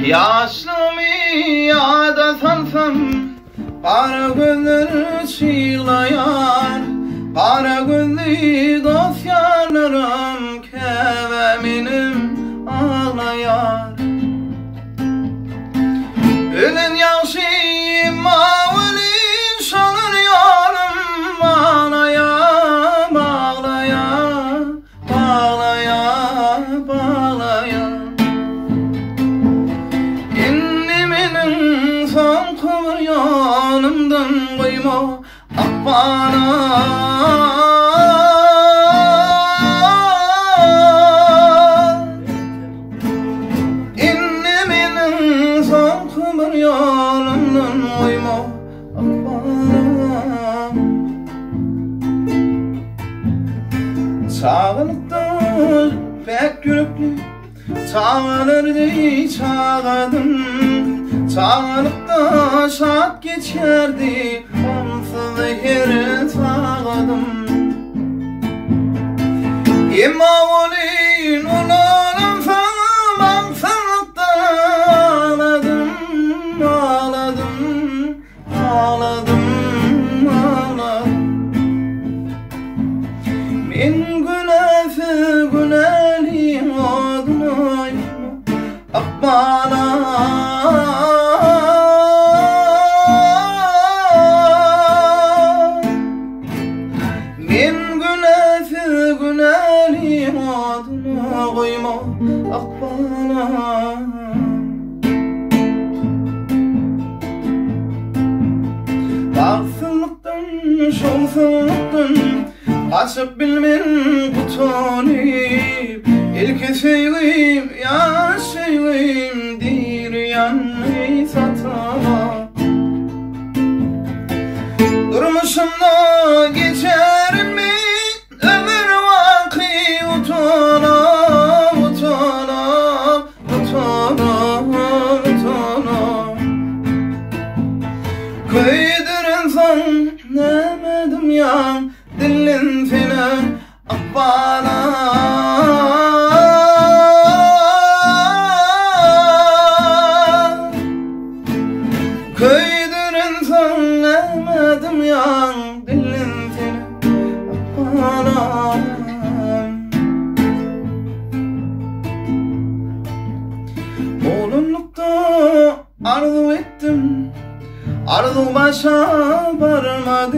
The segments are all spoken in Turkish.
Yaşlımı yada sansam kara gözleri çiğlayar, kara gözlü dosyalarım keveminim ağlayar. Ölün yaşı mavili şalır yarım ağlaya, bağlaya, bağlaya, bağlaya. İnniminin son kıvır yanımdan koyma akbana. Yanımdan oyma akbana. Çağılıkta pek yürekli çağılırdı çağadım. Çağılıkta şat geçerdi onsuz yeri çağadım. İmavulin ulanım sana baksana ağladım. Ağladım, ağladım. Men günefi güneli adına akbana. Men günefi güneli adına koyma akbana. Baksızlıktan, şolsuzluktan kaçıp bilmen kutanip. İlki sevgim, ya sevgim dir yanı satana. Durmuşumda geçerim mi ömür vakı utana, utana, utana, utana. Kıydırınsam nemedim ya dilin seni akbana. Kıydırınsam nemedim ya dilin seni akbana. Oğlumlukta arzu ettim, arzu başa varmadı.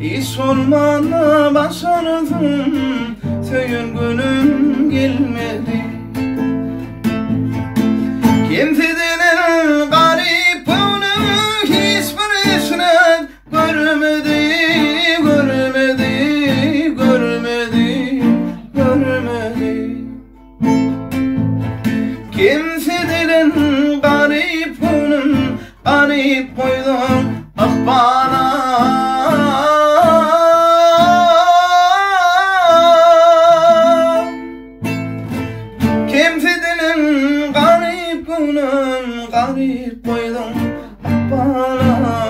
Hiç olmana başardım, söyün günüm gelmedi. Kimsenin garip onu hiçbirisine görmedi, görmedi, görmedi, görmedi. Kimsenin garip onun garip koydum akbana. Kimsenin garip koydum akbana.